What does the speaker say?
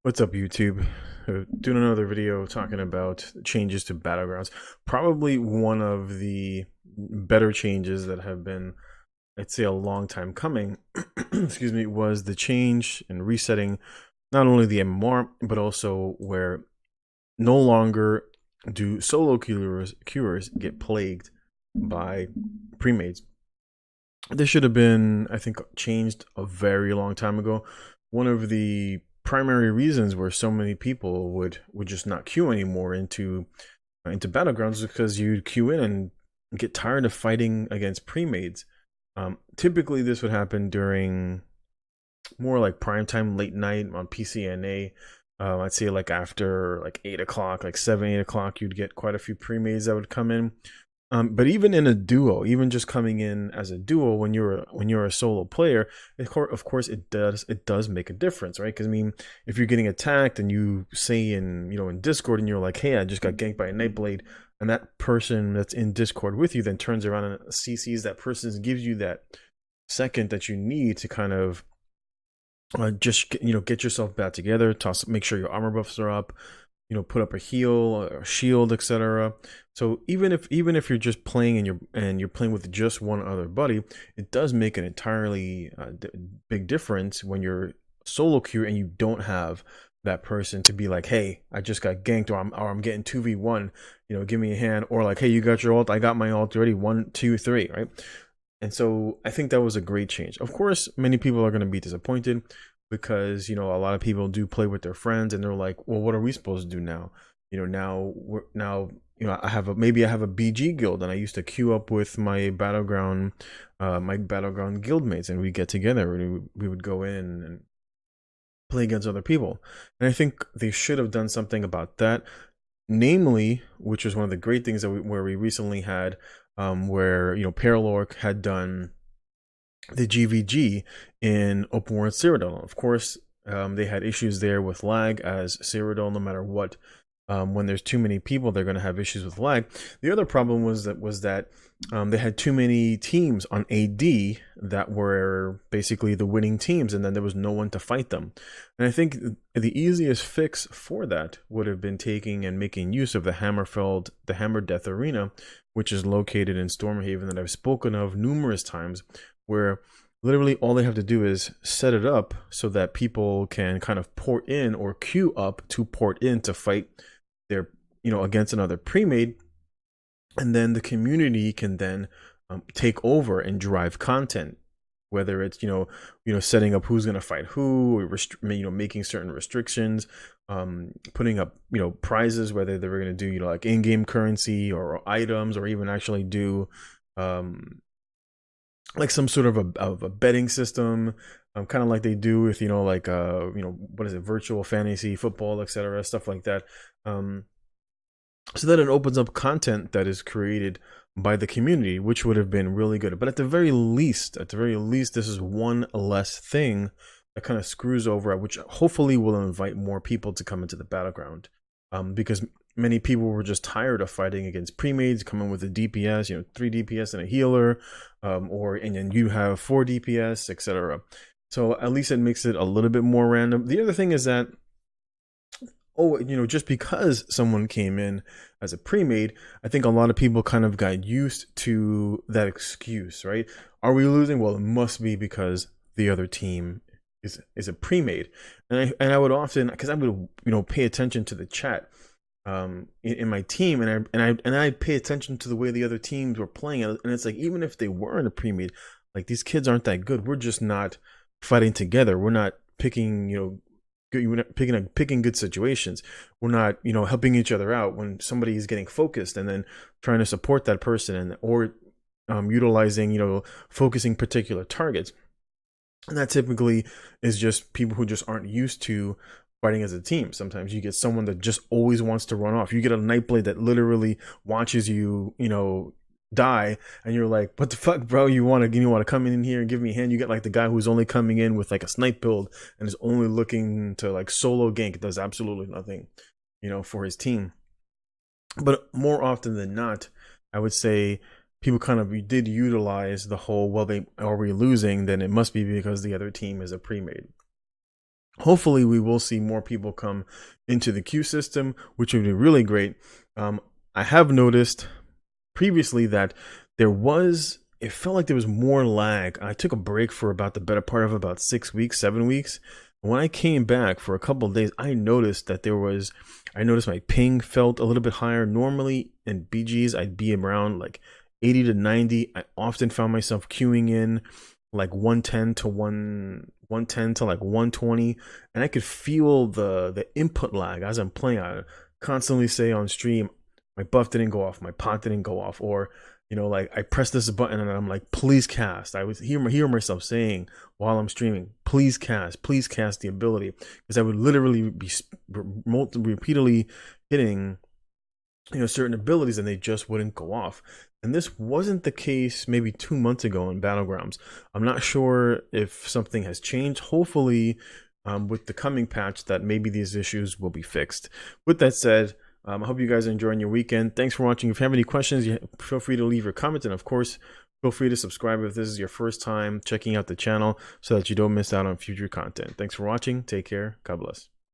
What's up, YouTube? Doing another video talking about changes to Battlegrounds. Probably one of the better changes that have been, I'd say, a long time coming, excuse me, was the change and resetting not only the MMR, but also where no longer do solo queuers get plagued by pre-mades. This should have been, I think, changed a very long time ago. One of the primary reasons where so many people would just not queue anymore into battlegrounds is because you'd queue in and get tired of fighting against pre-mades. Typically, this would happen during more like prime time, late night on PCNA. I'd say like after like 8 o'clock, like 7, 8 o'clock, you'd get quite a few pre-mades that would come in. But even in a duo, even just coming in as a duo when you're a solo player, of course it does make a difference, right? Because I mean, if you're getting attacked and you say in Discord and you're like, hey, I just got ganked by a Nightblade, and that person that's in Discord with you then turns around and CCs that person, gives you that second that you need to kind of just get yourself back together, make sure your armor buffs are up, put up a heal, a shield, etc. So even if you're just playing and you're playing with just one other buddy, it does make an entirely big difference when you're solo queue and you don't have that person to be like, hey, I just got ganked, or I'm getting 2v1, give me a hand, or like, hey, you got your ult, I got my ult already, 1 2 3, right? And so I think that was a great change. Of course, many people are going to be disappointed because, a lot of people do play with their friends and they're like, well, what are we supposed to do now? I have maybe I have a BG guild and I used to queue up with my Battleground guildmates, and we get together and we would go in and play against other people. And I think they should have done something about that. Namely, which was one of the great things that where we recently had, where Paralorc had done the GVG in Open World Cyrodiil. Of course, they had issues there with lag, as Cyrodiil, no matter what, when there's too many people, they're going to have issues with lag. The other problem was that they had too many teams on AD that were basically the winning teams, and then there was no one to fight them. And I think the easiest fix for that would have been taking and making use of the Hammer Death Arena, which is located in Stormhaven, that I've spoken of numerous times, where literally all they have to do is set it up so that people can kind of port in or queue up to port in to fight their, against another pre-made, and then the community can then take over and drive content, whether it's setting up who's going to fight who, or making certain restrictions, putting up prizes, whether they were going to do like in-game currency or items, or even actually do like some sort of a betting system, kind of like they do with like what is it, virtual fantasy football, etc., stuff like that, so that it opens up content that is created by the community, which would have been really good. But at the very least, this is one less thing that kind of screws over, which hopefully will invite more people to come into the battleground, because many people were just tired of fighting against pre-mades, coming with a DPS, 3 DPS and a healer, and then you have 4 DPS, etc. So at least it makes it a little bit more random. The other thing is that, just because someone came in as a pre-made, I think a lot of people kind of got used to that excuse, right? Are we losing? Well, it must be because the other team is a pre-made. And I would often, because I would pay attention to the chat in my team, and I pay attention to the way the other teams were playing, and it's like, even if they weren't a pre-made, like, these kids aren't that good. We're just not fighting together. We're not picking picking good situations. We're not helping each other out when somebody is getting focused, and then trying to support that person, or utilizing focusing particular targets. And that typically is just people who just aren't used to fighting as a team. Sometimes you get someone that just always wants to run off. You get a Nightblade that literally watches you die, and you're like, what the fuck, bro? You want to come in here and give me a hand? You get like the guy who's only coming in with like a snipe build and is only looking to like solo gank, does absolutely nothing for his team. But more often than not, I would say people kind of did utilize the whole, well, are we losing, then it must be because the other team is a pre-made. hopefully we will see more people come into the queue system, which would be really great. I have noticed previously that it felt like there was more lag. I took a break for about the better part of about 6 weeks, 7 weeks. When I came back for a couple of days, I noticed my ping felt a little bit higher. Normally in BGs, I'd be around like 80 to 90. I often found myself queuing in like 110 to like 120, and I could feel the input lag as I'm playing. I constantly say on stream, my buff didn't go off, my pot didn't go off, or like I press this button and I'm like, please cast. I would hear myself saying while I'm streaming, please cast the ability, because I would literally be repeatedly hitting certain abilities and they just wouldn't go off. And this wasn't the case maybe 2 months ago in Battlegrounds. I'm not sure if something has changed. Hopefully with the coming patch that maybe these issues will be fixed. With that said, I hope you guys are enjoying your weekend. Thanks for watching. If you have any questions, feel free to leave your comments, and of course feel free to subscribe if this is your first time checking out the channel so that you don't miss out on future content. Thanks for watching. Take care. God bless.